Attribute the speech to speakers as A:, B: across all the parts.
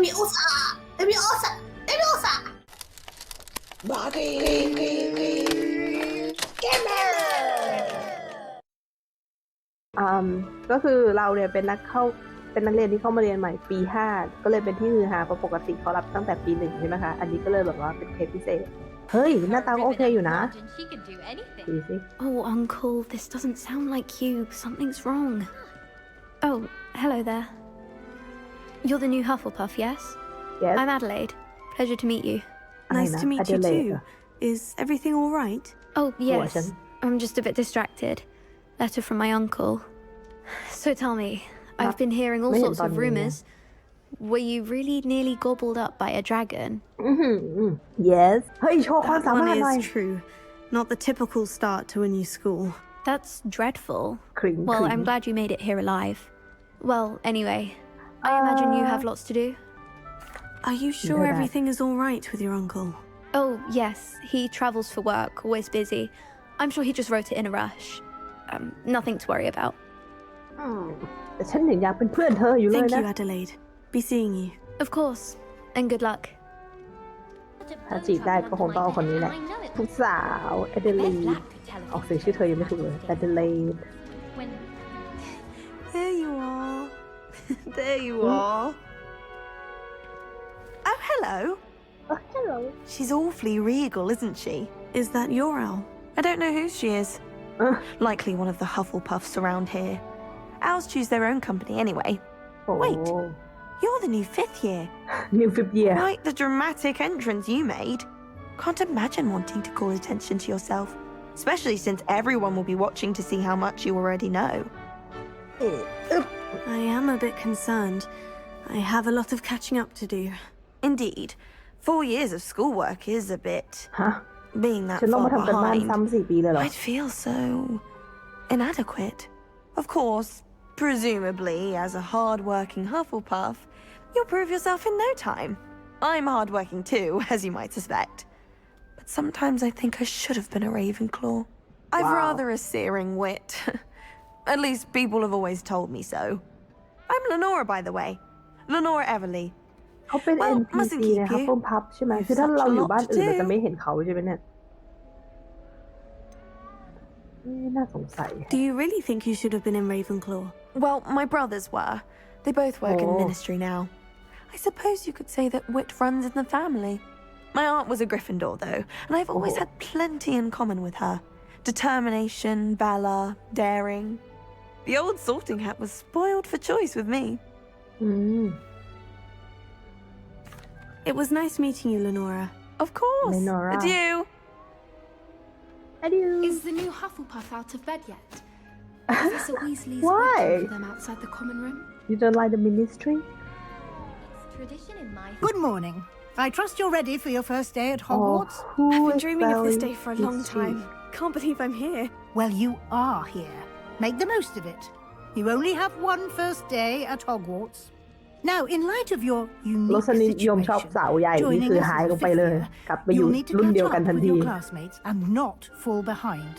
A: วิโอซาเอวิโอซาเอวิโอซาบาร์กี้เกมเมอร์
B: ก็คือเราเนี่ยเป็นนักเรียนที่เข้ามาเรียนใหม่ปี5ก็เลยเป็นที่ฮือฮาเพราะปกติเขารับตั้งแต่ปี1ใช่ไหมคะอันนี้ก็เลยแบบว่าเป็นเคสพิเศษเฮ้ยหน้าตาโอเคอยู่นะดูสิ
C: Oh, Uncle, this doesn't sound like you. Something's wrong. Oh, hello there. You're the new Hufflepuff, yes?
B: Yes.
C: I'm Adelaide. Pleasure to meet you.
D: Nice to meet you too. Is everything all right?
C: Oh, yes. I'm just a bit distracted. Letter from my uncle. So tell me, I've been hearing all sorts of rumors. Were you really nearly gobbled up by a dragon?
B: Yes เฮ้ยโชว์ความ
D: That
B: สามารถ
D: one
B: หน่อย
D: is true. Not the typical start to a new school.
C: That's dreadful.
B: Cring,
C: Well,
B: cring.
C: I'm glad you made it here alive. Well, anyway, I imagine you have lots to do.
D: Are you sure
B: that.
D: everything is all right with your uncle?
C: Oh, yes. He travels for work, always busy. I'm sure he just wrote it in a rush. Nothing to worry about.
B: แต่ฉันยังอยากเป็นเพื่อนเธออยู่เลย
D: Thank
B: นะ
D: you, Adelaide. Be seeing you.
C: Of course. And good luck.
B: ถ้าจีบได้ก็คงต้องเอาคนนี้แหละผู้สาวแอเดลีดออกเสียงชื่อเธอยังไม่ถูกเลยแอเดลีด
D: There you are. There you are. Oh, hello.
B: Oh, hello.
D: She's awfully regal, isn't she? Is that your owl? I don't know who she is. Likely one of the Hufflepuffs around here. Owls choose their own company anyway. Wait. You're the new 5th year.
B: New 5th year.
D: Quite the dramatic entrance you made. Can't imagine wanting to call attention to yourself, especially since everyone will be watching to see how much you already know. I am a bit concerned. I have a lot of catching up to do. Indeed, 4 years of schoolwork is a bit...
B: ฮะ
D: Being that
B: ฉันต้อง
D: far
B: มาทำกันบ้าน
D: behind,
B: ซ้ำ4 ปีเลยเหรอ
D: I'd feel so inadequate. Of course, presumably, as a hard-working Hufflepuff, you'll prove yourself in no time. I'm hard-working too, as you might suspect. But sometimes I think I should have been a Ravenclaw. I've rather a searing wit. At least people have always told me so. I'm Lenora, by the way. Lenora Everly.
B: เขาเป็น
D: Well,
B: NPC
D: mustn't keep
B: ใน
D: you.
B: Hufflepuff ใช่ไหม
D: You've
B: คือถ้า
D: such
B: เรา
D: a
B: อยู่
D: lot
B: บ้าน
D: to
B: อื่นเรา
D: do.
B: จะไม่เห็นเขาใช่ไหมเนี่ยน่าสงสัย
D: Do you really think you should have been in Ravenclaw? Well, my brothers were. They both work in the ministry now. I suppose you could say that wit runs in the family. My aunt was a Gryffindor, though, and I've always had plenty in common with her. Determination, valor, daring. The old sorting hat was spoiled for choice with me. It was nice meeting you, Lenora. Of course.
B: Lenora.
D: Adieu.
B: Adieu.
E: Is the new Hufflepuff out of bed yet? Professor Weasley's
B: Why?
E: waiting for them outside the common room.
B: You don't like the ministry?
E: It's tradition in my
F: Good morning. I trust you're ready for your first day at Hogwarts.
B: Who
D: I've been
B: is
D: dreaming of this
B: spelling
D: day for a long
B: history?
D: time. Can't believe I'm here.
F: Well, you are here. Make the most of it. You only have one first day at Hogwarts. Now, in light of your
B: ร
F: unique
B: สนิยมชอบ
F: situation,
B: สาวใหญ่นี่
F: joining
B: คือ
F: us
B: หาย
F: as
B: ล
F: a
B: งไป
F: fifth
B: เลย
F: year,
B: กลับไปอยู่
F: you'll need to
B: รุ่น
F: catch
B: เดียวกัน
F: up
B: ทัน
F: with
B: ที
F: your classmates and not fall behind.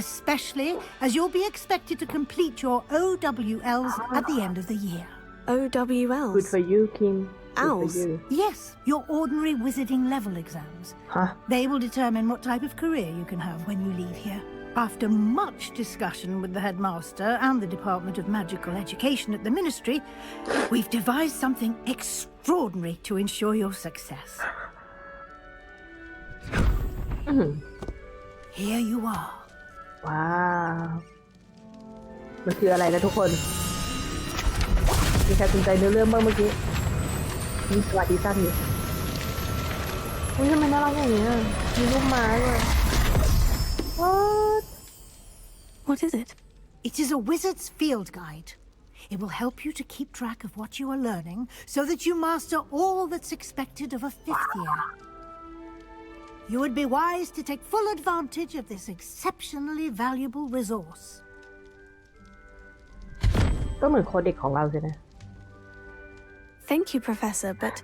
F: Especially as you'll be expected to complete your OWLs at the end of the year.
D: OWLs.
B: Good for you Kim Good for
D: Owls.
B: you
F: Yes, your ordinary wizarding level exams.
B: ฮะ
F: They will determine what type of career you can have when you leave here. After much discussion with the headmaster and the Department of Magical Education at the Ministry, we've devised something extraordinary to ensure your success. Here you are.
B: ว้าวมันคืออะไรนะทุกคนมีใครสนใจเนื้อเรื่องบ้างเมื่อกี้มีสวัสดีสั้นอยู่อุ๊ยทำไมน่ารักอย่างนี้อ่ะมีลูกไม้ด้วย
D: What is it?
F: It is a wizard's field guide. It will help you to keep track of what you are learning so that you master all that's expected of a 5th year. You would be wise to take full advantage of this exceptionally valuable resource.
B: ก็เหมือนโคเด็กของเราใช่ไหม
D: Thank you, Professor, but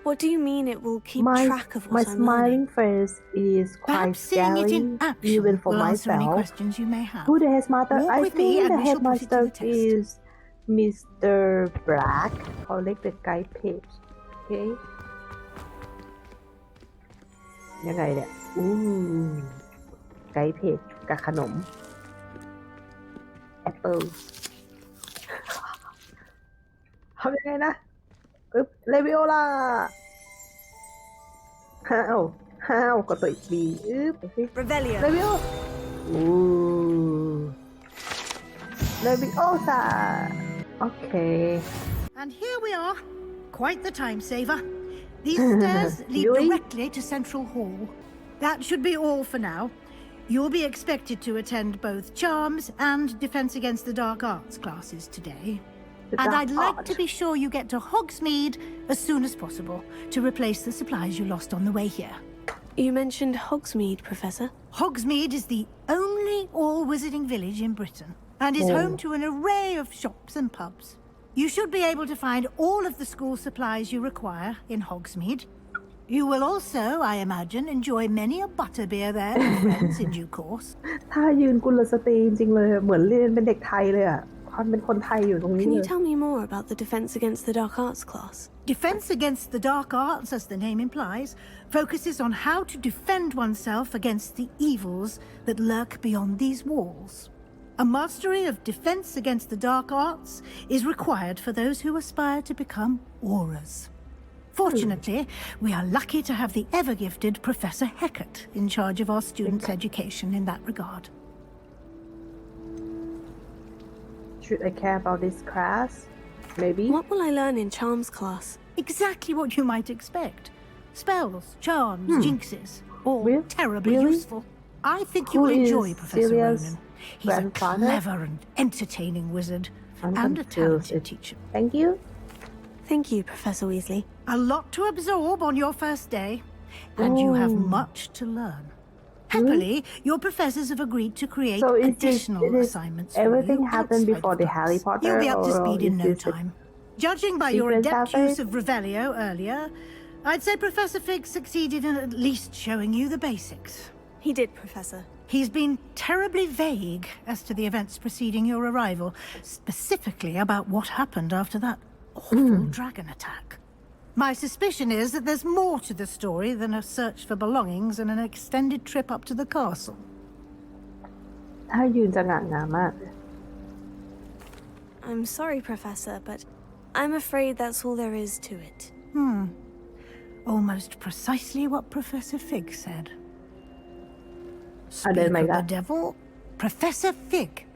D: what do you mean it will keep track of
B: my
D: what I'm
B: smiling
D: learning?
B: face is quite
F: Perhaps seeing it
B: scary
F: in action
B: even for
F: will answer any
B: myself
F: questions you may have.
B: Who the headmaster
F: Walk
B: I
F: with me
B: think
F: and
B: the
F: we shall put it to
B: headmaster
F: the test.
B: is Mr. Black collect the guide page เคยังไงเนี่ยไกด์เพจกับขนมแอปเปิลทำยังไงนะเลวิโอล่าห้าวกดตัวอีกบีไปสิ
D: Revelio.
B: เลวิโอเลวิโอซ่าโอเค
F: And here we are. Quite the time saver. These stairs lead
B: Really?
F: directly to Central Hall. That should be all for now. You'll be expected to attend both Charms and Defense Against the Dark Arts classes today. And I'd like to be sure you get to Hogsmeade as soon as possible to replace the supplies you lost on the way here.
G: You mentioned Hogsmeade, Professor.
F: Hogsmeade is the only all-wizarding village in Britain and is home to an array of shops and pubs. You should be able to find all of the school supplies you require in Hogsmeade. You will also, I imagine, enjoy many a butterbeer there with friends in due course.
B: ถ้ายืนกุลสตรีจริงเลยเหมือนเรียนเป็นเด็กไทยเลยอ่ะความเป็นคนไทยอยู่ตรงนี้
G: Can
B: เล
G: you
B: ย
G: tell me more about the Defense Against the Dark Arts class?
F: Defense Against the Dark Arts, as the name implies, focuses on how to defend oneself against the evils that lurk beyond these walls. A mastery of Defense Against the Dark Arts is required for those who aspire to become Aurors. Fortunately, we are lucky to have the ever-gifted Professor Hecat in charge of our students' education in that regard.
B: Should I care about this class? Maybe?
G: What will I learn in Charms class?
F: Exactly what you might expect. Spells, charms, jinxes, all terribly
B: Really?
F: useful. I think you
B: Who
F: will enjoy
B: is
F: Professor
B: Celia's
F: Ronan. He's a
B: grandfather?
F: clever and entertaining wizard
B: I'm
F: and a
B: confused.
F: talented teacher.
B: Thank you.
G: Thank you, Professor Weasley.
F: A lot to absorb on your first day, and you have much to learn. Happily, your professors have agreed to create
B: So is
F: additional
B: this
F: assignments for
B: everything
F: you
B: happened
F: outside
B: before
F: of
B: the
F: class.
B: Harry Potter,
F: You'll be up to
B: or
F: speed in
B: is
F: no
B: this the
F: time. Judging by your
B: secret
F: adept
B: cafe?
F: use of Revelio earlier, I'd say Professor Fig succeeded in at least showing you the basics.
G: He did, Professor.
F: He's been terribly vague as to the events preceding your arrival, specifically about what happened after that awful dragon attack. My suspicion is that there's more to the story than a search for belongings and an extended trip up to the castle.
B: ถ้ายืนจะงะงามาก
G: I'm sorry, Professor, but I'm afraid that's all there is to it.
F: Almost precisely what Professor Fig said.
B: And then
F: Speak
B: my
F: of the
B: God.
F: devil, Professor Fig.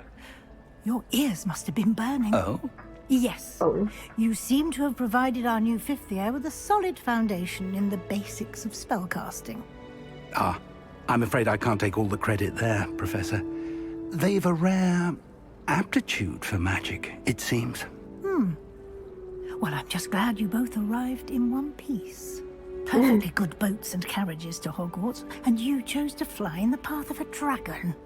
F: Your ears must have been burning.
H: Oh?
F: Yes.
B: Oh.
F: You seem to have provided our new fifth year with a solid foundation in the basics of spellcasting.
H: I'm afraid I can't take all the credit there, Professor. They've a rare aptitude for magic, it seems.
F: Well, I'm just glad you both arrived in one piece. Perfectly good boats and carriages to Hogwarts, and you chose to fly in the path of a dragon.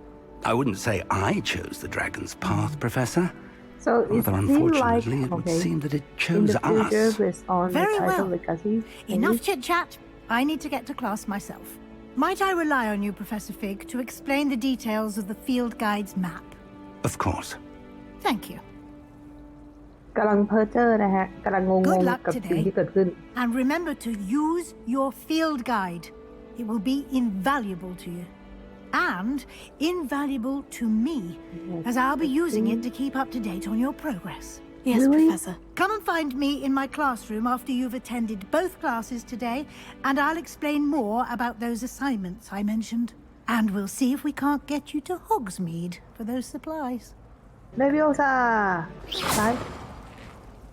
H: I wouldn't say I chose the dragon's path, Professor.
B: So it
H: Rather
B: seems like
H: unfortunately, it would seem that it
B: in
H: chose
B: the future
H: us.
B: based on
F: Very
B: the title
F: well.
B: Legacy.
F: Enough chit-chat. I need to get to class myself. Might I rely on you, Professor Fig, to explain the details of the field guide's map?
H: Of course.
F: Thank you.
B: กำลังเพ้อเจ้อนะฮะกำลังงง
F: Good luck
B: กับสิ่ง
F: today.
B: ที่เกิดขึ้น
F: And remember to use your field guide. It will be invaluable to you. And invaluable to me, as I'll be using it to keep up to date on your progress.
G: Yes,
B: Really?
G: Professor.
F: Come and find me in my classroom after you've attended both classes today, and I'll explain more about those assignments I mentioned. And we'll see if we can't get you to Hogsmeade for those supplies.
B: เลวิโอซ่าซ้าย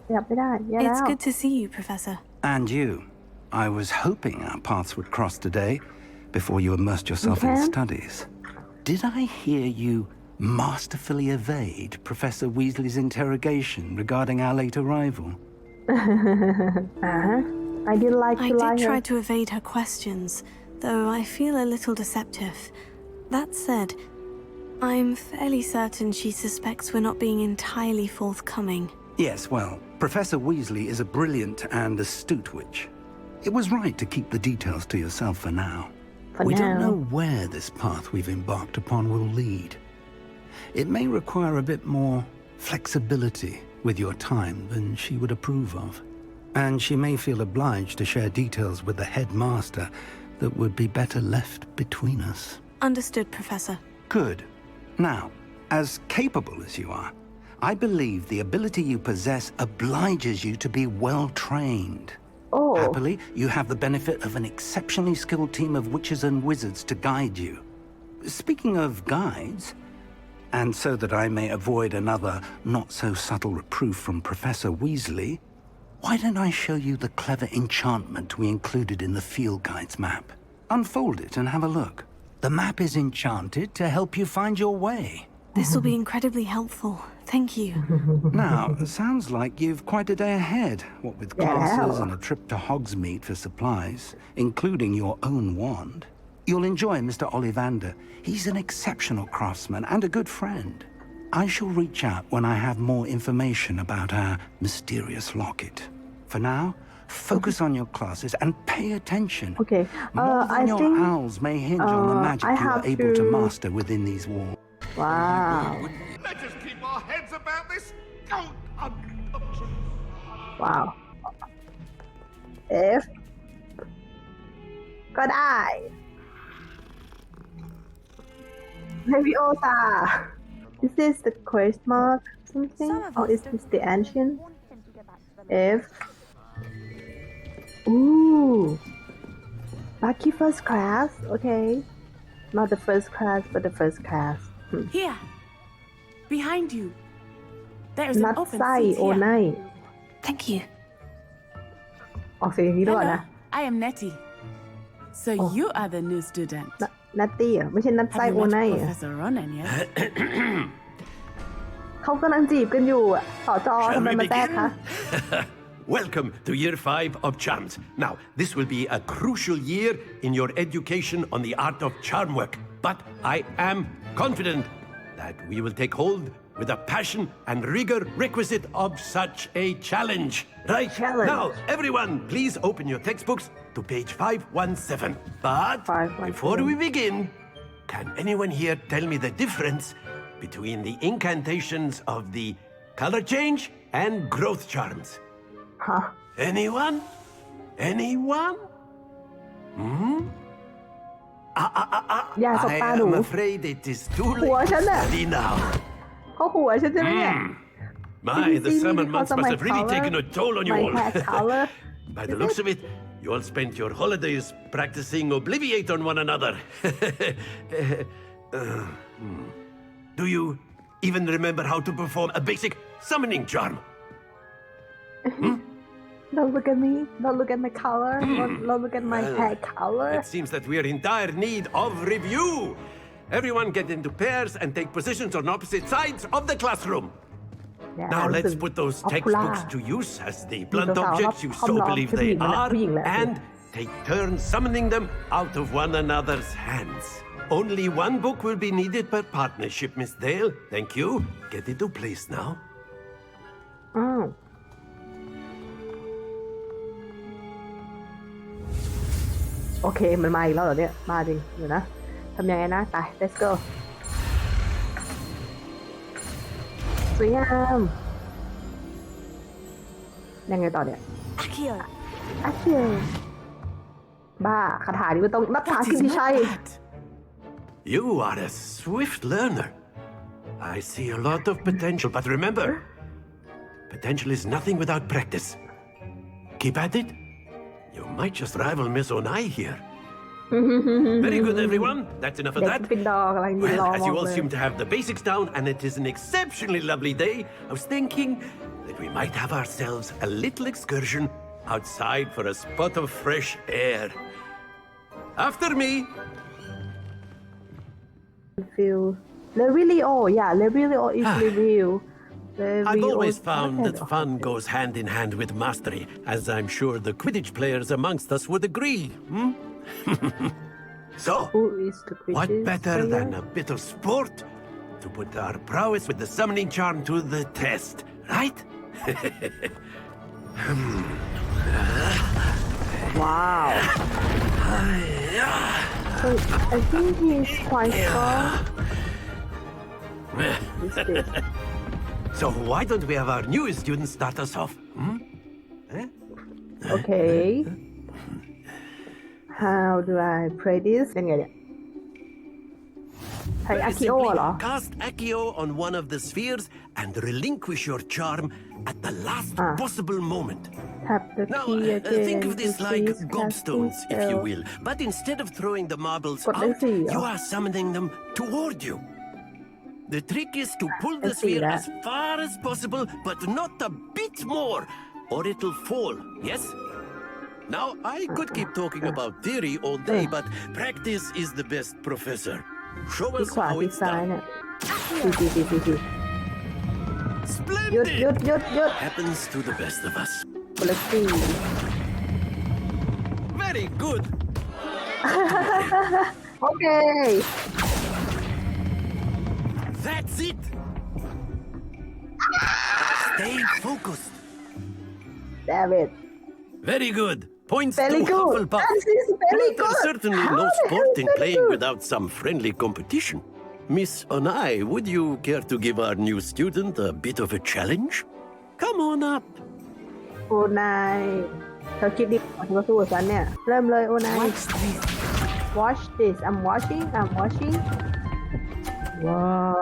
B: ขยับไม่ได้แย่แล้ว
G: It's good to see you, Professor.
H: And you. I was hoping our paths would cross today before you immersed yourself in
B: Okay.
H: studies. Did I hear you masterfully evade Professor Weasley's interrogation regarding our late arrival?
B: I didn't like
G: I
B: to lie
G: did
B: here.
G: try to evade her questions, though I feel a little deceptive. That said, I'm fairly certain she suspects we're not being entirely forthcoming.
H: Yes, well, Professor Weasley is a brilliant and astute witch. It was right to keep the details to yourself for now. We don't know where this path we've embarked upon will lead. It may require a bit more flexibility with your time than she would approve of. and she may feel obliged to share details with the headmaster that would be better left between us.
G: Understood, Professor.
H: Good. Now, as capable as you are, I believe the ability you possess obliges you to be well trained.
B: Oh.
H: Happily, you have the benefit of an exceptionally skilled team of witches and wizards to guide you. Speaking of guides, and so that I may avoid another not-so-subtle reproof from Professor Weasley, why don't I show you the clever enchantment we included in the field guide's map? Unfold it and have a look. The map is enchanted to help you find your way.
G: This will be incredibly helpful. Thank you.
H: Now, sounds like you've quite a day ahead, what with classes and a trip to Hogsmeade for supplies, including your own wand. You'll enjoy Mr. Ollivander. He's an exceptional craftsman and a good friend. I shall reach out when I have more information about our mysterious locket. For now, focus on your classes and pay attention.
B: Okay.
H: More than
B: I
H: your
B: think
H: owls may hinge on the magic
B: I
H: you are
B: have
H: able to
B: to-
H: master within these walls.
B: Wow.
I: Let us keep our heads about this.
B: Wow. F ก็ได้ Leviosa. This is the quest mark something? Or is this the ancient? F. Ooh. Lucky first class. Okay. Not the first class, but the first class.
J: Here, behind you. There is an
B: นัด
J: open
B: ไส้
J: seat
B: โอ
J: here.
B: ไน
G: Thank you.
B: ออกเสียงอย่างนี้ด้วยก่อน
J: Hello,
B: นะ
J: I am Nettie. So you are the new student.
B: นัตตี้อ่ะไม่ใช่นัดไส้
J: Have
B: โอ
J: you
B: ไน
J: met
B: อ่ะ
J: Professor Ronan yet?
B: เขากำลังจีบกันอยู่อ่ะสอจอทำไมมาแทรกคะ
I: Welcome to Year 5 of Charms. Now, this will be a crucial year in your education on the art of charm work. But I am confident that we will take hold with the passion and rigor requisite of such a challenge. Right?
B: Challenge.
I: Now, everyone, please open your textbooks to page 517. But
B: 517.
I: before we begin, can anyone here tell me the difference between the incantations of the color change and growth charms?
B: ฮะ
I: Anyone? Anyone?
B: Yeah, so
I: I
B: bad,
I: am
B: oh.
I: afraid it is too late
B: หัว
I: to
B: ฉันน่ะ
I: study now.
B: เขาหัวฉันใช่ไหมเนี่ย
I: My, the
B: see me
I: summer
B: because
I: months
B: of
I: must
B: my
I: have really
B: color?
I: taken a toll on you
B: My
I: all.
B: hair color?
I: By the looks of it, you all spent your holidays practicing Obliviate on one another. Do you even remember how to perform a basic summoning charm?
B: Don't look at me. Don't look at my color. Don't look at my hair color.
I: It seems that we are in dire need of review. Everyone get into pairs and take positions on opposite sides of the classroom.
B: Yeah,
I: Now
B: รู้สึ
I: let's
B: ก
I: put those
B: ออคูล่า
I: textbooks to use as the blunt
B: สาวๆ
I: objects you
B: ชอบ
I: so
B: ล้อ
I: believe
B: ผู้ห
I: they
B: ญิงนะ
I: are,
B: ผู้หญิงแหละ
I: and take turns summoning them out of one another's hands. Only one book will be needed per partnership, Miss Dale. Thank you. Get into place now.
B: อ้าวโอเคมันมาอีกแล้วเหรอเนี่ยมาจริงเดี๋ยวนะทำยังไงนะไป let's go สวยงามยังไงต่อเนี่ย
D: Accio.
B: อาเคียบ้าคาถานี้มันต้องนับถา
I: That
B: คือ
I: is
B: ที่
I: not
B: ใช่
I: bad. You are a swift learner. I see a lot of potential, but remember, potential is nothing without practice. Keep at it. You might just rival Miss Onai here. Very good, everyone. That's enough of
B: เด็ก
I: that.
B: ฟินดอร์กำลังยืนรอ
I: Well, as
B: มอ
I: you
B: ง
I: all
B: เลย
I: seem to have the basics down, and it is an exceptionally lovely day, I was thinking that we might have ourselves a little excursion outside for a spot of fresh air. After me.
B: feel Levilio yeah Levilio is review
I: I've always found that fun goes hand in hand with mastery, as I'm sure the Quidditch players amongst us would agree. So,
B: Who is the
I: what
B: Quidditch
I: better
B: player?
I: than a bit of sport to put our prowess with the summoning charm to the test, right?
B: Wow so I think he's quite strong This is-
I: So why don't we have our newest student start us off?
B: Okay. How do I play this? ยังไงเนี่ยใช้อากิโอ
I: Simply
B: เหรอ
I: cast Accio on one of the spheres and relinquish your charm at the last possible moment.
B: Tap the
I: Now,
B: key again
I: think of this
B: to
I: like
B: freeze
I: gobstones,
B: casting
I: if you
B: spell.
I: will. But instead of throwing the marbles
B: Gott,
I: out,
B: see, ja.
I: you are summoning them toward you. The trick is to pull the
B: see
I: sphere
B: that.
I: as far as possible, but not a bit more, or it'll fall, yes? Now, I could keep talking about theory all day, but practice is the best professor. Show
B: ที่
I: us
B: ขวา
I: how
B: ที่
I: it's
B: ซ้าย
I: done.
B: เนี่ยดีหยุด
I: Splendid! Happens to the best of us.
B: คนละสี่
I: Very good.
B: โอเค
I: That's it. Stay focused.
B: damn it
I: Very good. Points
B: very
I: to
B: good
I: Hufflepuff.
B: that is very
I: But there's
B: good
I: certainly
B: How
I: no
B: the hell
I: sport
B: is
I: in
B: that
I: playing
B: good?
I: without some friendly competition. Miss Onai, would you care to give our new student a bit of a challenge? Come on up.
B: โอนายเธอคิดดีกว่าเธอสู้กับฉันเนี่ย เริ่มเลยโอนาย watch this I'm watching ว้าว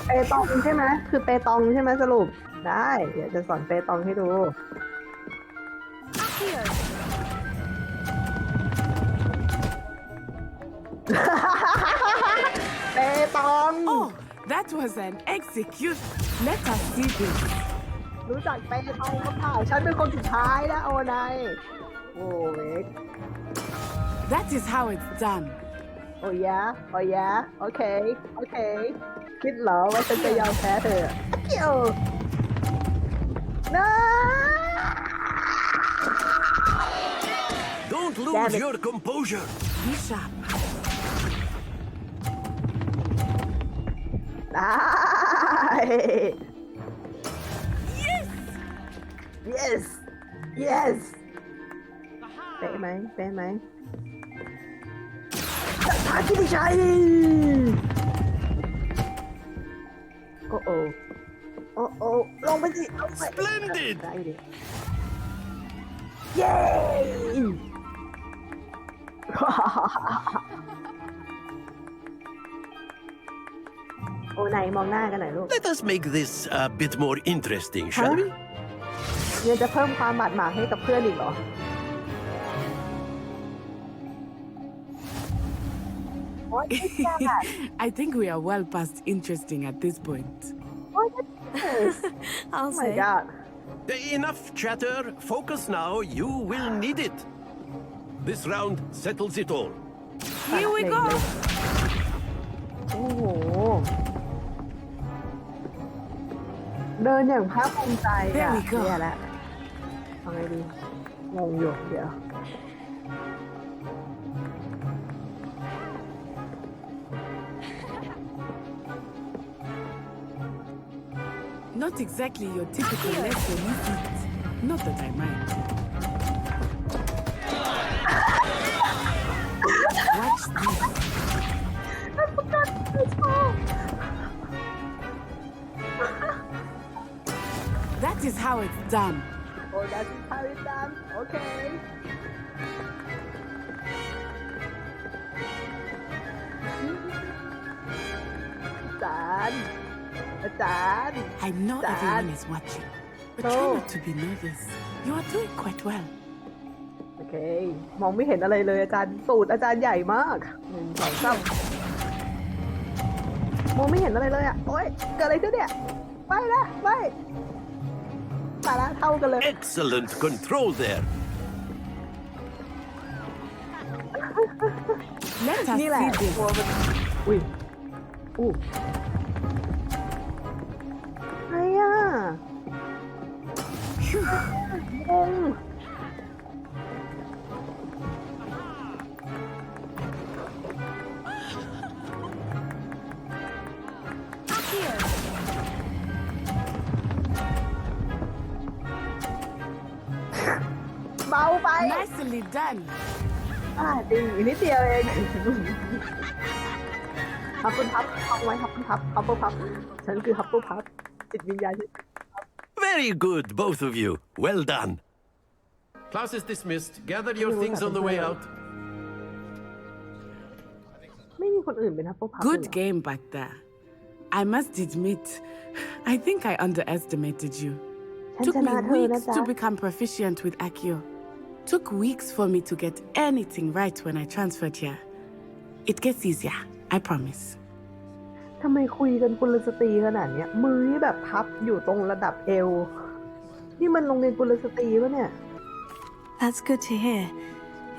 B: เปตองใช่ไหมคือเปตองใช่ไหมสรุปได้เดี๋ยวจะสอนเปตองให้ดู เปตอง
J: Oh, that was an execution. Let us see this.
B: รู้จักเปตองหรือเปล่าฉันเป็นคนสุดท้ายนะโอนายโอ้เล็ก
J: That is how it's done.
B: โอ้ยะโอเคคิดเหรอว่าฉันจะยอมแพ้เธอเกี่ยวนะ
I: Don't
B: Damn
I: lose
B: it.
I: your composure.
J: Be sharp.
B: ได้ yes เป๊ะไหมทากิติชัยโอ้ลงไปสิลงไป
I: Splendid.
B: ได้ดิเย้ โอ้ไหนมองหน้ากันหน่อยลูก
I: Let us make this a bit more interesting, shall we?
B: ยังจะเพิ่มความบาดหมางให้กับเพื่อนอีกเหรอ What is that?
J: I think we are well past interesting at this point.
B: What is this?
G: I'll
B: Oh my
G: say.
B: god.
I: Enough chatter. Focus now. You will need it. This round settles it all.
J: Here we go.
B: โอ้โห เดินอย่างภาคภูมิใจอ่ะ
J: There we go.
B: เนี่ยแหละทำไงดี งงอยู่เดี๋ยว
J: Not exactly your typical lesson, is it? Not that I mind. Watch this.
B: I forgot this song.
J: That is how it's done.
B: Oh, that's how it's done. Okay. อาจารย์
J: I know
B: Dad.
J: everyone is watching, but
B: No.
J: try not to be nervous. You are doing quite well.
B: โอเค มองไม่เห็นอะไรเลยอาจารย์สูตรอาจารย์ใหญ่มาก1 2 3มองไม่เห็นอะไรเลยอ่ะ โอ๊ย เกิดอะไรขึ้นเนี่ย ไม่นะไม่ตายละเท่ากันเลย
I: Excellent control there.
J: Let us
B: นี่แหละ
J: see this.
B: ตัวมันอุ้ยอู้อะไรอ่ะงง เบาไป
J: Nicely done.
B: จริงอีกนิดเดียวเองฮับเปิลพับเอาไว้ฮับเปิลพับฮับเปิลพับฉันคือฮับเปิลพับจิตวิญญาณ
I: Very good, both of you. Well done. Class is dismissed. Gather your things on the way out.
B: ไม่มีคนอื่นเป็นฮัฟเฟิลพัฟ
J: Good game back there. I must admit, I think I underestimated you. Took me weeks to become proficient with Accio. Took weeks for me to get anything right when I transferred here. It gets easier, I promise.
B: ทำไมคุยกันกุลสตรีขนาดเนี้ยมือนี่แบบพับอยู่ตรงระดับเอวนี่มันโรงเรียนกุลสตรีปะเนี่ย
G: That's good to hear.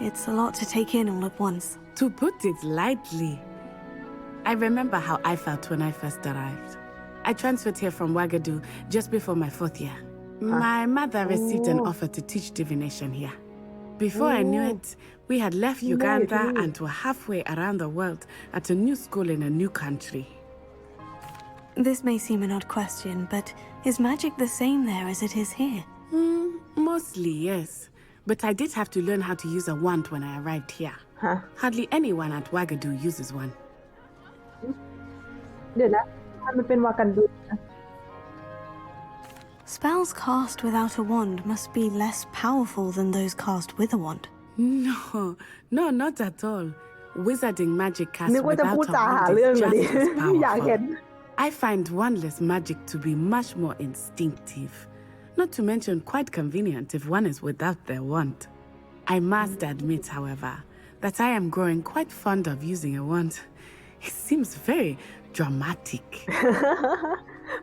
G: It's a lot to take in all at once.
J: To put it lightly, I remember how I felt when I first arrived. I transferred here from Wagadu just before my 4th year. My mother received an offer to teach divination here. Before I knew it, we had left Uganda and were halfway around the world at a new school in a new country.
G: This may seem an odd question, but is magic the same there as it is here?
J: Mostly, yes. But I did have to learn how to use a wand when I arrived here. Hardly anyone at Wagadu uses one.
B: เดี๋ยวนะมันเป็นวากันดูนะ
G: Spells cast without a wand must be less powerful than those cast with a wand.
J: No, not at all. Wizarding magic cast
B: นึกว่าจะ
J: without
B: พูด
J: a
B: จาหา
J: wand
B: เรื่อง
J: is
B: เลยดิ
J: just as
B: อยากเห็น
J: powerful. I find wandless magic to be much more instinctive. Not to mention quite convenient if one is without their wand. I must admit, however, that I am growing quite fond of using a wand. It seems very dramatic.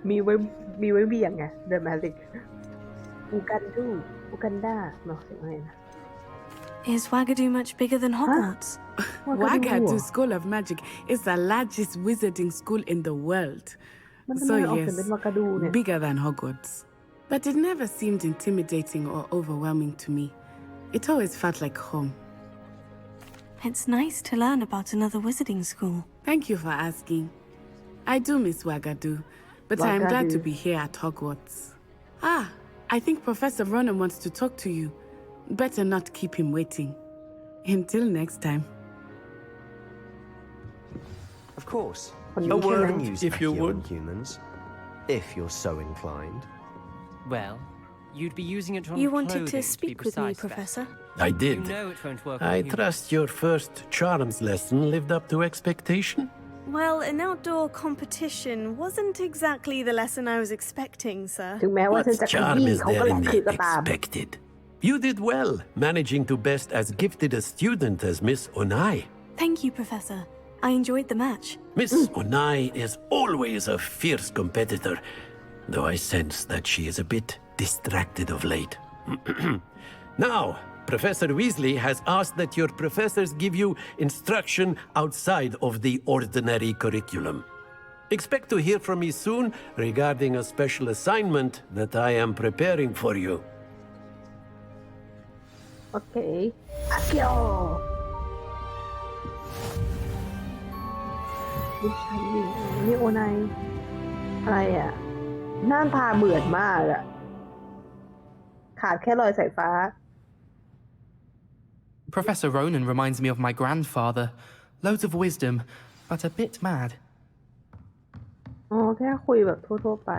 B: มีไว้เบี่ยงไง dramatic อูกันดาเนาะเสียงอะไรนะ
G: Is Wagadu much bigger than Hogwarts?
J: Wagadu School of Magic is the largest wizarding school in the world. So yes, bigger than Hogwarts. But it never seemed intimidating or overwhelming to me. It always felt like home.
G: It's nice to learn about another wizarding school.
J: Thank you for asking. I do miss Wagadu, but I am glad to be here at Hogwarts. I think Professor Ronan wants to talk to you. Better not keep him waiting. Until next time.
K: Of course. A word and use
I: if you would.
K: humans, if you're so inclined.
L: Well, you'd be using it on
G: You wanted to
L: clothing,
G: speak
L: be
G: with me,
L: precise,
G: Professor?
I: I did.
L: You know it won't work
I: I
L: on you.
I: trust your first charms lesson lived up to expectation.
G: Well, an outdoor competition wasn't exactly the lesson I was expecting, sir.
B: ถึงแม้ว่า
I: What
B: ฉันจะข
I: charm
B: ยี้
I: is
B: เขาก็
I: there
B: แหละ
I: in
B: คือ
I: the
B: ก็ตาม
I: expected? You did well, managing to best as gifted a student as Miss Onai.
G: Thank you, Professor. I enjoyed the match.
I: Miss Onai is always a fierce competitor, though I sense that she is a bit distracted of late. Now, Professor Weasley has asked that your professors give you instruction outside of the ordinary curriculum. Expect to hear from me soon regarding a special assignment that I am preparing for you.
B: Okay. Accio ลูกชายนี่โอไนอะไรอ่ะหน้าตาเบื่อมากอ่ะขาดแค่รอยสายฟ้า
M: Professor Ronan reminds me of my grandfather. Loads of wisdom, but a bit mad.
B: อ๋อแค่คุยแบบทั่วๆไป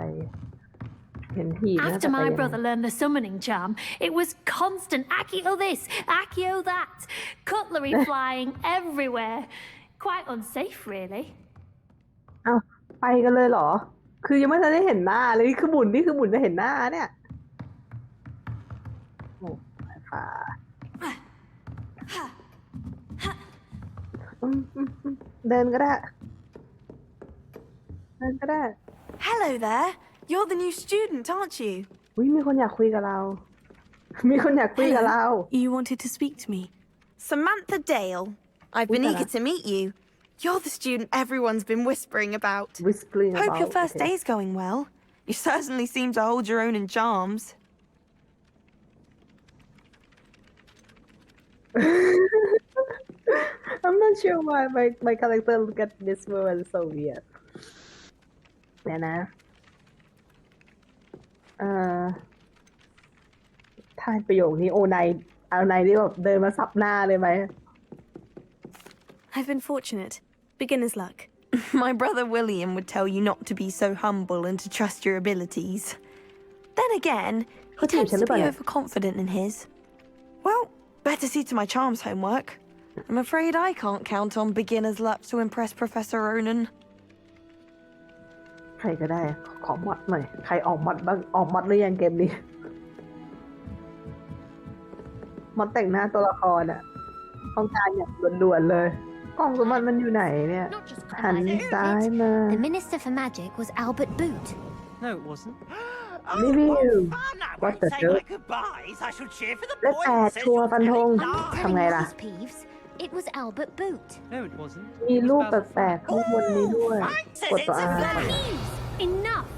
B: เห็นทีน่าจะ
N: After
B: ไป
N: my
B: ยังไง
N: brother learned the summoning charm, it was constant Accio this, Accio that, cutlery flying everywhere. Quite unsafe, really.
B: อ้าวไปกันเลยเหรอ คือยังไม่ทันได้เห็นหน้าเลยนี่คือบุญจะเห็นหน้าเนี่ยโอ้สายฟ้าเดินก็ได้
D: Hello there. You're the new student, aren't you?
B: มีคนอยากคุยกับเรา
G: You wanted to speak to me?
D: Samantha Dale. I've been eager to meet you. You're the student everyone's been whispering about. Hope your first day's going well. You certainly seem to hold your own in charms.
B: I'm not sure why my character look at this world so weird. เดี๋ยวนะถ้าประโยคนี้โอไนนี่แบบเดินมาซับหน้าเลยไหม
G: I've been fortunate. Beginner's luck.
D: My brother William would tell you not to be so humble and to trust your abilities. Then again, he tends to be overconfident in his. better see to my charms homework. I'm afraid I can't count on beginner's luck to impress Professor Ronan.
B: ใครก็ได้ขอมอดหน่อยใครออกมอดบ้างออกมอดหรือยังเกมนี้มอดแต่งหน้าตัวละครอ่ะต้องการอย่างด่วนๆเลยกล่องสมบัติมันอยู่ไหนเนี่ยหันซ้ายมา
N: The Minister for Magic was Albert Boot.
L: No, it wasn't.
B: รีวิววัดเตอร์เจอและแปดชัวร์ฟันธงทำไงล่ะ
N: Mrs. Peeves, it was Albert Boot.
L: No, it wasn't.
B: มีรูปแปลกๆข้างบนนี้ด้วยกดตัว R
N: Peeves, enough.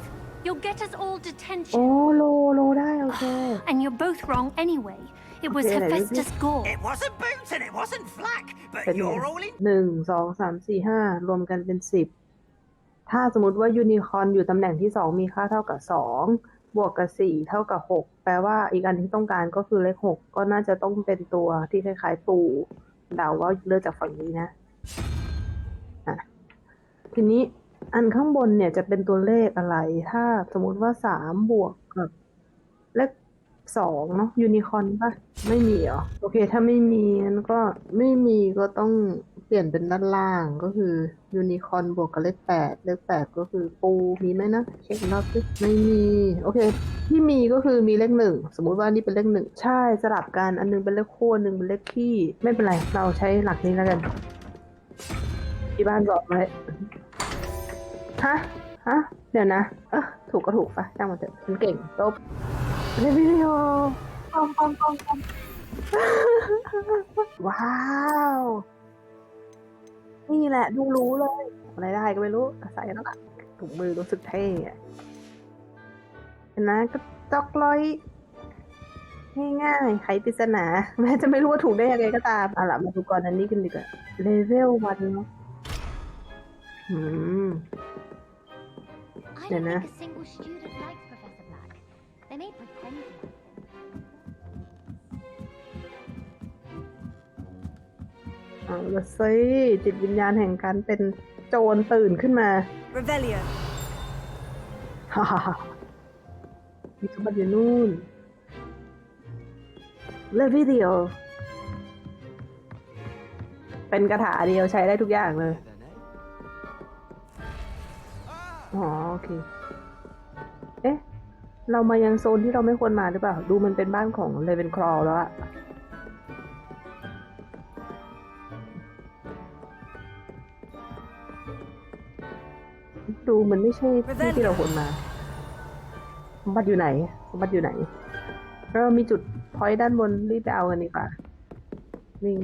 N: You'll get us all
B: โอ้
N: detention.
B: โลได้โอเค
N: And you're both wrong anyway. It was
B: Okay, let me
N: Hephaestus Gore.
O: It wasn't Boot and it wasn't Flack,
B: เป็น
O: but you're all in.
B: 1 2 3 4 5รวมกันเป็น10ถ้าสมมติว่ายูนิคอร์นอยู่ตำแหน่งที่2มีค่าเท่ากับ2บวกกับ4เท่ากับ6แปลว่าอีกอันที่ต้องการก็คือเลข6ก็น่าจะต้องเป็นตัวที่คล้ายๆปูเดาว่าเลือกจากฝั่งนี้นะทีนี้อันข้างบนเนี่ยจะเป็นตัวเลขอะไรถ้าสมมติว่า3บวกกับเลข2เนาะยูนิคอร์นป่ะไม่มีเหรอโอเคถ้าไม่มีงั้นก็ไม่มีก็ต้องเปลี่ยนเป็นด้านล่างก็คือยูนิคอร์นบวกกับเลข8เลข8ก็คือปูมีไหมนะเช็ครอบสิไม่มีโอเคที่มีก็คือมีเลข1สมมุติว่านี่เป็นเลข1ใช่สลับกันอันนึงเป็นเลขคู่อันนึงเป็นเลขคี่ไม่เป็นไรเราใช้หลักนี้แล้วกันที่บ้านบอกไว้ฮะเดี๋ยวนะถูกก็ถูกปะจ้างมาเถอะฉันเก่งจบในวิดีโอปอมว้าวนี่แหละดูรู้เลยอะไรได้ก็ไม่รู้ใส่แล้วอะถุงมือรู้สึกเท่เห็นนะก็จอกลอยง่ายๆไขปริศนาแม้จะไม่รู้ว่าถูกได้ยังไงก็ตามเอาล่ะมาดูก่อนอันนี้กันดีกว่าเลเวล1เนาะ
N: I don't think a single student likes Professor Black. They may pretend to.
B: เอาละสิจิตวิญญาณแห่งการเป็นโจรตื่นขึ้นมา
D: Revelio.
B: ฮ่ามีสมบัติอยู่นู่นเลวิเดียวเป็นคาถาเดียวใช้ได้ทุกอย่างเลยอ๋อโอเคเรามายังโซนที่เราไม่ควรมาหรือเปล่าดูมันเป็นบ้านของเลเวนคลอว์แล้วอะดูมันไม่ใช่ที่เราควรมาสมบัติอยู่ไหนมีจุดพอยต์ด้านบนรีบไปเอากันดีกว่าวิ่ง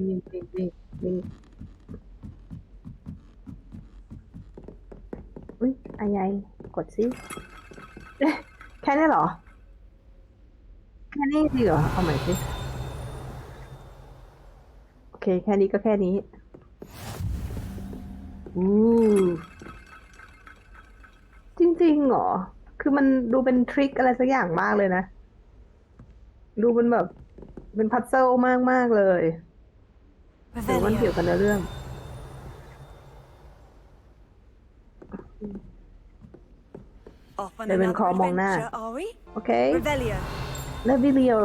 B: อุ้ยอะไรกดสิแค่นี้เหรอแค่นี้ดีเหรอเอาใหม่สิโอเคแค่นี้ก็แค่นี้จริงๆเหรอคือมันดูเป็นทริคอะไรสักอย่างมากเลยนะดูเป็นแบบเป็นพัซเซิลมากๆเลยหรือมันเกี่ยวกันในเรื่องเลเวนคอมองหน้าโอเคเลวิเลีย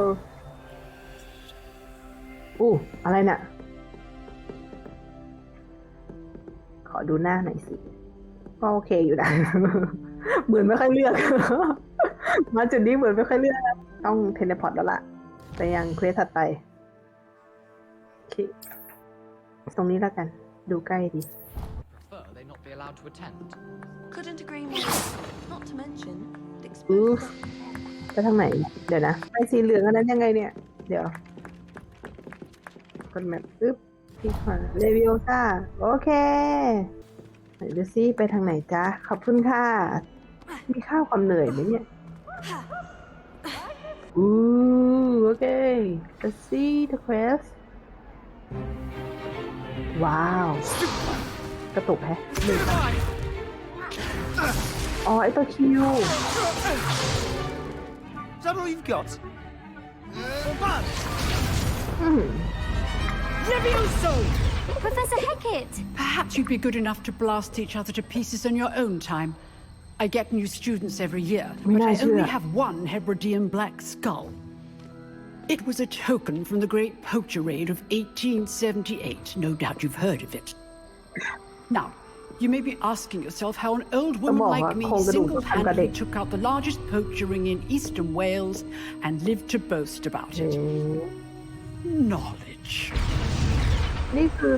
B: อะไรน่ะขอดูหน้าหน่อยสิก็โอเคอยู่นะ เหมือนไม่ค่อยเลือก มาจุดนี้เหมือนไม่ค่อยเลือกต้องเทเลพอร์ตแล้วล่ะแต่ยังเควสถัดไปโอเคตรงนี้แล้วกันดูใกล้ดี
D: Couldn't agree more. Not to mention, it
B: ไปทางไหนเดี๋ยวนะไปสีเหลืองอันนั้นยังไงเนี่ยเดี๋ยวกดแมปที่ขวาเลวิโอซ่าโอเคไหนดูซิไปทางไหนจ๊ะขอบคุณค่ะมีข้าวความเหนื่อยไหมเนี่ยโอเค let's see the quest ว้าวกระตุกแฮะอ๋อไอตัวคิว
O: Is that all you've got?
F: Levioso!
N: Professor Hecat!
P: Perhaps you'd be good enough to blast each other to pieces on your own time. I get new students every year, but I only have one Hebridean black skull. It was a token from the Great Poacher Raid of 1878. No doubt you've heard of it. Now, you may be asking yourself how an old woman like me single-handedly took out the largest poacher ring in eastern Wales and lived to boast about it. Knowledge.
B: นี่คือ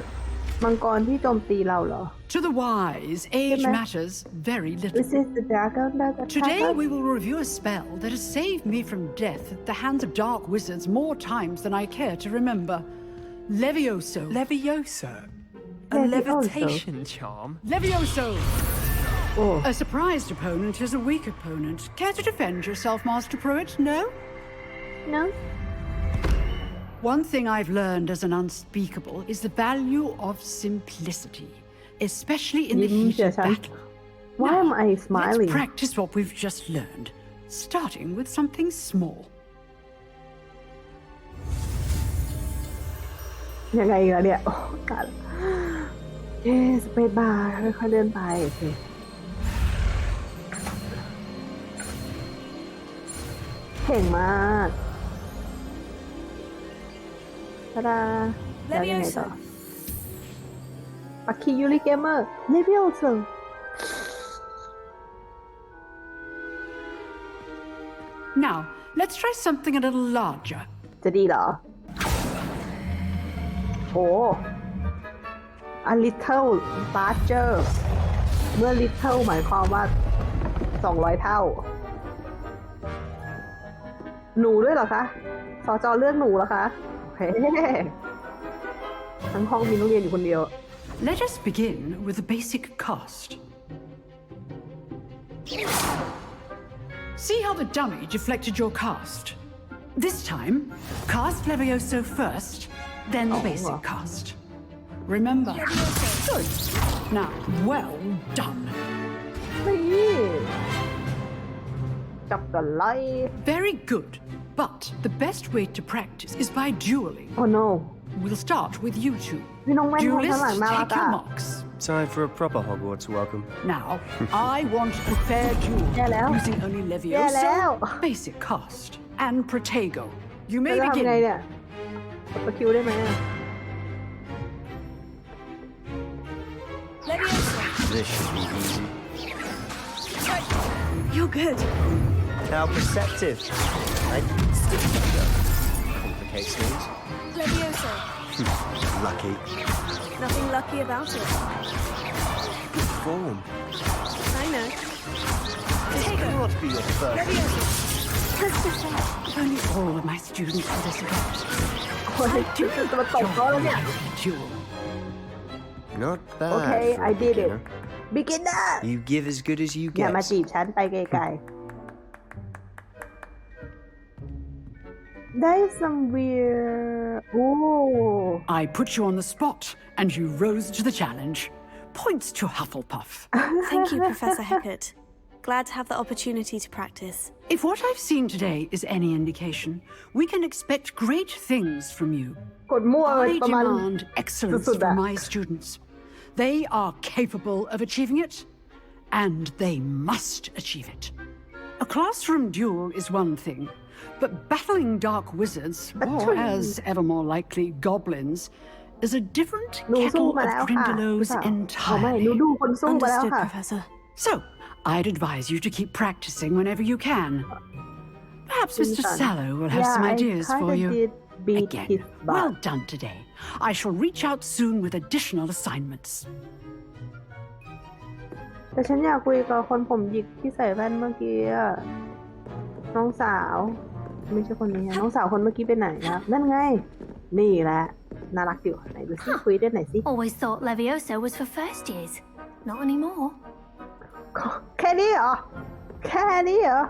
B: มังกรที่โจมตีเราเหรอ
P: To the wise, age matters very little. Today we will review a spell that has saved me from death at the hands of dark wizards more times than I care to remember. Levioso.
Q: Levioso? A levitation charm?
P: Levioso! A surprised opponent is a weak opponent. Care to defend yourself, Master Pruitt? No?
B: No.
P: One thing I've learned as an unspeakable is the value of simplicity, especially in the heat of battle.
B: Why am I smiling?
P: Let's practice what we've just learned, starting with something small.
B: ยังไงล่ะเนี่ย โอ้กัดสเปซบาร์ค่อยๆเดินไปโอเคเก่งมากตาดาแล้วยังไงต่อปักคียูริเกมเมอร์เลเวลสูง
P: Now, let's try something a little larger.
B: จะดีเหรอโอ้ a little larger เมื่อ little หมายความว่า200 เท่าหนูด้วยเหรอคะสจ.เลือกหนูเหรอคะโอเคทั้งห้องมีนักเรียนอยู่คนเดียว
P: Let us begin with the basic cast. See how the dummy deflected your cast? This time, cast Levioso first, then the basic cast. Remember? Good. Now, well done. Very good. But the best way to practice is by dueling.
B: Oh no.
P: We'll start with you two. Duelists, take your marks.
K: Time for a proper Hogwarts welcome.
P: Now, I want a fair duel using only Levioso, basic cast, and Protego. You may begin.
K: This should be easy.
G: You're good.
K: How perceptive. Complicates things.
G: Levioso.
K: Lucky.
G: Nothing lucky about it.
K: Good form.
G: I know.
K: This cannot be your first.
G: Levioso.
P: If only all of my students were this adept.
K: Not bad.
B: Okay,
K: for a
B: I did it.
K: beginner.
B: Beginner.
K: You give as good as you
B: อย่า
K: get.
B: มาจีบฉันไปไกลๆ That is some weird. Oh.
P: I put you on the spot, and you rose to the challenge. Points to Hufflepuff.
G: Thank you, Professor Hecat. Glad to have the opportunity to practice.
P: If what I've seen today is any indication, we can expect great things from you. I demand excellence from my students. They are capable of achieving it, and they must achieve it. A classroom duel is one thing, but battling dark wizards, or as ever more likely, goblins, is a different kettle of Grindylows entirely.
G: Understood, Professor.
P: So, I'd advise you to keep practicing whenever you can. Perhaps Mr. Sallow will have some ideas for you. Again, well done today. I shall reach out soon with additional assignments.
B: แต่ฉันอยากคุยกับคนผมหยิกที่ใส่แว่นเมื่อกี้อะน้องสาวไม่ใช่คนนี้น้องสาวคนเมื่อกี้ไปไหนครับนั่นไงนี่แหละน่ารักอยู่ไหนดูซิคุยได้ไหนสิ
N: Always thought Levioso was for first years. Not anymore.
B: แค่นี้เหรอแค่นี้เหรอ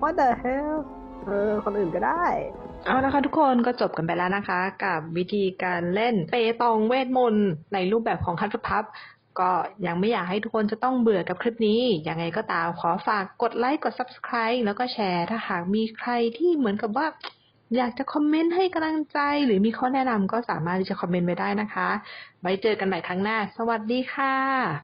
B: What the hell คนอื่นก็ได้เอาละค่ะทุกคนก็จบกันไปแล้วนะคะกับวิธีการเล่นเปตองเวทมนต์ในรูปแบบของฮัฟเฟิลพัฟก็ยังไม่อยากให้ทุกคนจะต้องเบื่อกับคลิปนี้ยังไงก็ตามขอฝากกดไลค์กด Subscribe แล้วก็แชร์ถ้าหากมีใครที่เหมือนกับว่าอยากจะคอมเมนต์ให้กำลังใจหรือมีข้อแนะนำก็สามารถที่จะคอมเมนต์ไว้ได้นะคะไว้เจอกันใหม่ครั้งหน้าสวัสดีค่ะ